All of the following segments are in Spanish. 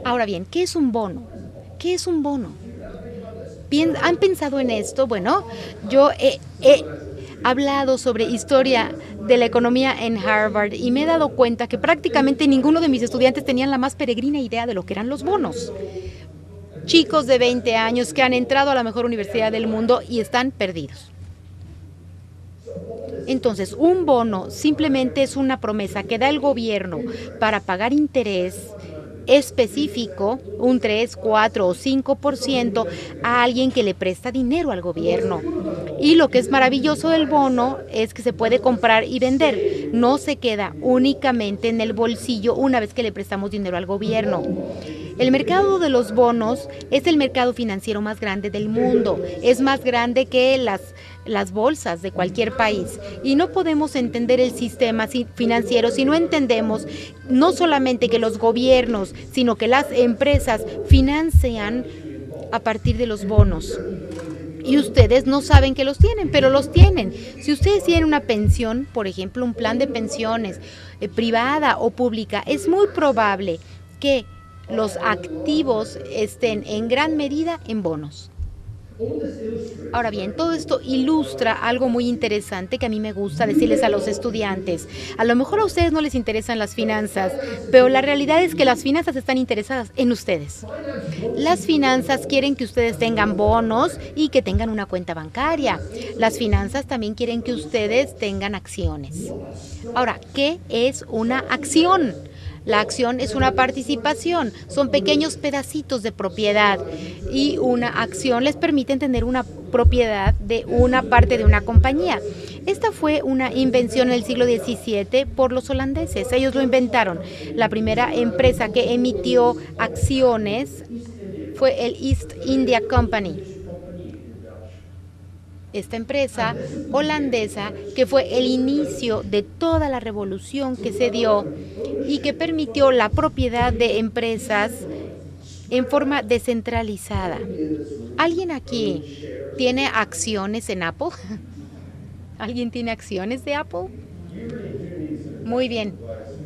Ahora bien, ¿qué es un bono? ¿Qué es un bono? ¿Han pensado en esto? Bueno, yo he hablado sobre historia de la economía en Harvard y me he dado cuenta que prácticamente ninguno de mis estudiantes tenían la más peregrina idea de lo que eran los bonos. Chicos de 20 años que han entrado a la mejor universidad del mundo y están perdidos. Entonces, un bono simplemente es una promesa que da el gobierno para pagar interés específico, un 3, 4 o 5% a alguien que le presta dinero al gobierno. Y lo que es maravilloso del bono es que se puede comprar y vender. No se queda únicamente en el bolsillo una vez que le prestamos dinero al gobierno. El mercado de los bonos es el mercado financiero más grande del mundo. Es más grande que las bolsas de cualquier país. Y no podemos entender el sistema financiero si no entendemos no solamente que los gobiernos, sino que las empresas financian a partir de los bonos. Y ustedes no saben que los tienen, pero los tienen. Si ustedes tienen una pensión, por ejemplo, un plan de pensiones privada o pública, es muy probable que los activos estén en gran medida en bonos. Ahora bien, todo esto ilustra algo muy interesante que a mí me gusta decirles a los estudiantes. A lo mejor a ustedes no les interesan las finanzas, pero la realidad es que las finanzas están interesadas en ustedes. Las finanzas quieren que ustedes tengan bonos y que tengan una cuenta bancaria. Las finanzas también quieren que ustedes tengan acciones. Ahora, ¿qué es una acción? La acción es una participación, son pequeños pedacitos de propiedad y una acción les permite tener una propiedad de una parte de una compañía. Esta fue una invención en el siglo XVII por los holandeses, ellos lo inventaron. La primera empresa que emitió acciones fue el East India Company. Esta empresa holandesa que fue el inicio de toda la revolución que se dio y que permitió la propiedad de empresas en forma descentralizada. ¿Alguien aquí tiene acciones en Apple? ¿Alguien tiene acciones de Apple? Muy bien.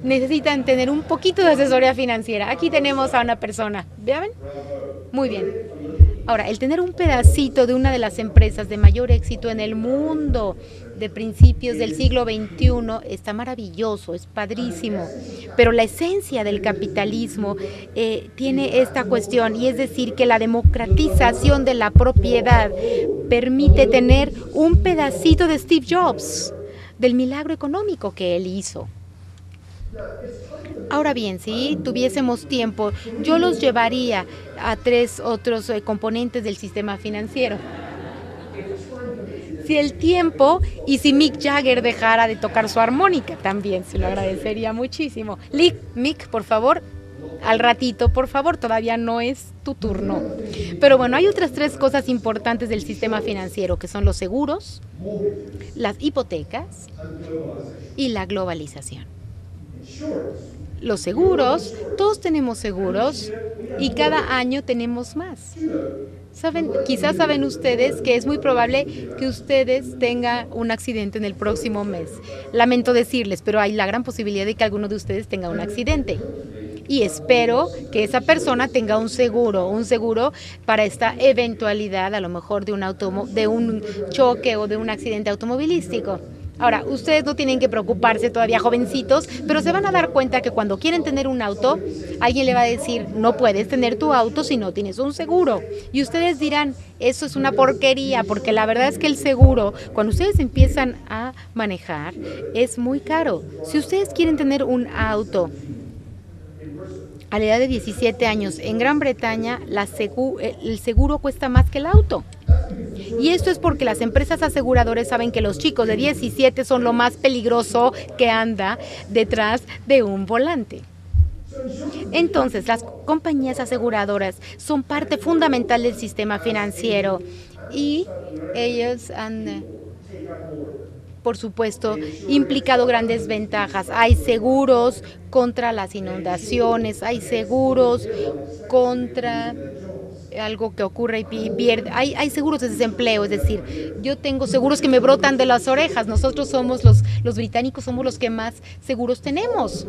Necesitan tener un poquito de asesoría financiera. Aquí tenemos a una persona. ¿Ven? Muy bien. Ahora, el tener un pedacito de una de las empresas de mayor éxito en el mundo de principios del siglo XXI está maravilloso, es padrísimo. Pero la esencia del capitalismo tiene esta cuestión, y es decir, que la democratización de la propiedad permite tener un pedacito de Steve Jobs, del milagro económico que él hizo. Ahora bien, si tuviésemos tiempo, yo los llevaría a 3 otros componentes del sistema financiero. Si el tiempo y si Mick Jagger dejara de tocar su armónica, también se lo agradecería muchísimo. Mick, por favor, al ratito, por favor, todavía no es tu turno. Pero bueno, hay otras 3 cosas importantes del sistema financiero, que son los seguros, las hipotecas y la globalización. Los seguros, todos tenemos seguros y cada año tenemos más. Quizás saben ustedes que es muy probable que ustedes tengan un accidente en el próximo mes. Lamento decirles, pero hay la gran posibilidad de que alguno de ustedes tenga un accidente. Y espero que esa persona tenga un seguro para esta eventualidad, a lo mejor de un choque o de un accidente automovilístico. Ahora, ustedes no tienen que preocuparse todavía, jovencitos, pero se van a dar cuenta que cuando quieren tener un auto, alguien le va a decir, no puedes tener tu auto si no tienes un seguro. Y ustedes dirán, eso es una porquería, porque la verdad es que el seguro, cuando ustedes empiezan a manejar, es muy caro. Si ustedes quieren tener un auto a la edad de 17 años en Gran Bretaña, el seguro cuesta más que el auto. Y esto es porque las empresas aseguradoras saben que los chicos de 17 son lo más peligroso que anda detrás de un volante. Entonces, las compañías aseguradoras son parte fundamental del sistema financiero y ellos han, por supuesto, implicado grandes ventajas. Hay seguros contra las inundaciones, hay seguros contra algo que ocurre y pierde. Hay seguros de desempleo, es decir, yo tengo seguros que me brotan de las orejas. Nosotros somos los británicos, somos los que más seguros tenemos.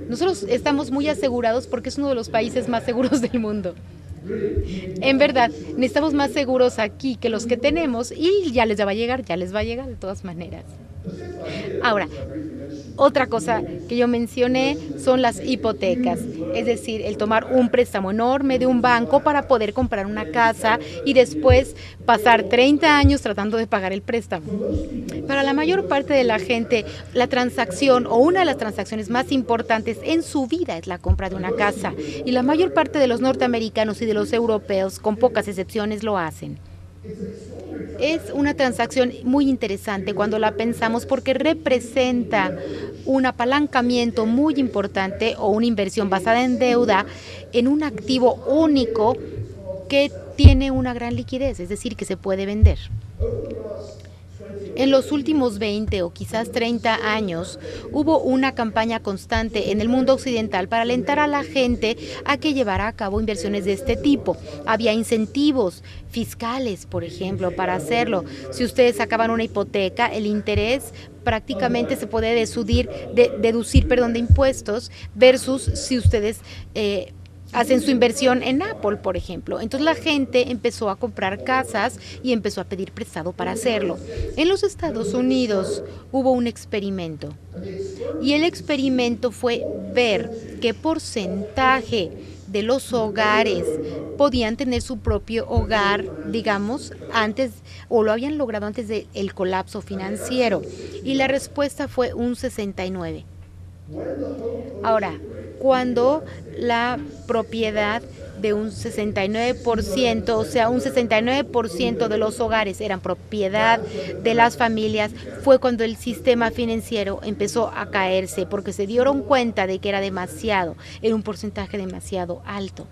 Nosotros estamos muy asegurados porque es uno de los países más seguros del mundo. En verdad, necesitamos más seguros aquí que los que tenemos y ya les va a llegar de todas maneras. Ahora, otra cosa que yo mencioné son las hipotecas, es decir, el tomar un préstamo enorme de un banco para poder comprar una casa y después pasar 30 años tratando de pagar el préstamo. Para la mayor parte de la gente, la transacción o una de las transacciones más importantes en su vida es la compra de una casa y la mayor parte de los norteamericanos y de los europeos, con pocas excepciones, lo hacen. Es una transacción muy interesante cuando la pensamos porque representa un apalancamiento muy importante o una inversión basada en deuda en un activo único que tiene una gran liquidez, es decir, que se puede vender. En los últimos 20 o quizás 30 años hubo una campaña constante en el mundo occidental para alentar a la gente a que llevara a cabo inversiones de este tipo. Había incentivos fiscales, por ejemplo, para hacerlo. Si ustedes sacaban una hipoteca, el interés prácticamente se puede deducir de impuestos versus si ustedes hacen su inversión en Apple, por ejemplo. Entonces la gente empezó a comprar casas y empezó a pedir prestado para hacerlo. En los Estados Unidos hubo un experimento y el experimento fue ver qué porcentaje de los hogares podían tener su propio hogar, digamos, antes o lo habían logrado antes del colapso financiero. Y la respuesta fue un 69%. Ahora, cuando la propiedad de un 69%, o sea, un 69% de los hogares eran propiedad de las familias, fue cuando el sistema financiero empezó a caerse, porque se dieron cuenta de que era un porcentaje demasiado alto.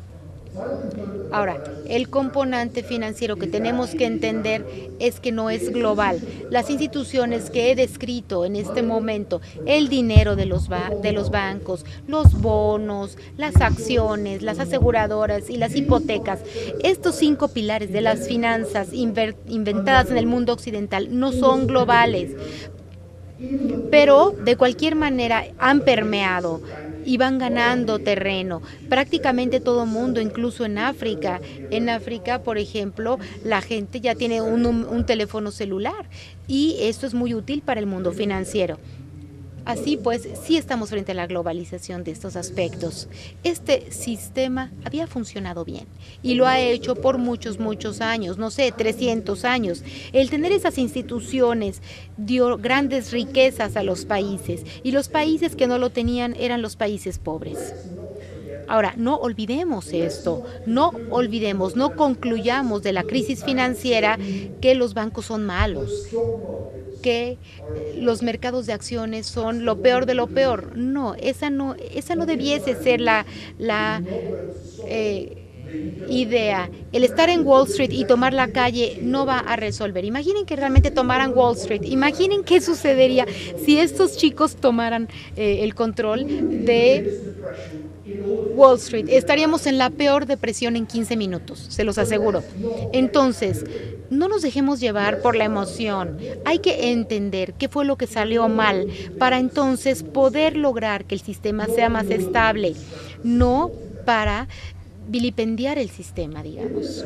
Ahora, el componente financiero que tenemos que entender es que no es global. Las instituciones que he descrito en este momento, el dinero de los bancos, los bonos, las acciones, las aseguradoras y las hipotecas, estos 5 pilares de las finanzas inventadas en el mundo occidental no son globales, pero de cualquier manera han permeado y van ganando terreno. Prácticamente todo mundo, incluso en África. En África, por ejemplo, la gente ya tiene un teléfono celular y esto es muy útil para el mundo financiero. Así pues, sí estamos frente a la globalización de estos aspectos. Este sistema había funcionado bien y lo ha hecho por muchos años, no sé, 300 años. El tener esas instituciones dio grandes riquezas a los países y los países que no lo tenían eran los países pobres. Ahora, no olvidemos esto, no concluyamos de la crisis financiera que los bancos son malos, que los mercados de acciones son lo peor de lo peor. No, esa no debiese ser la idea. El estar en Wall Street y tomar la calle no va a resolver. Imaginen que realmente tomaran Wall Street. Imaginen qué sucedería si estos chicos tomaran el control de Wall Street. Estaríamos en la peor depresión en 15 minutos, se los aseguro. Entonces, no nos dejemos llevar por la emoción. Hay que entender qué fue lo que salió mal para entonces poder lograr que el sistema sea más estable, no para vilipendiar el sistema, digamos.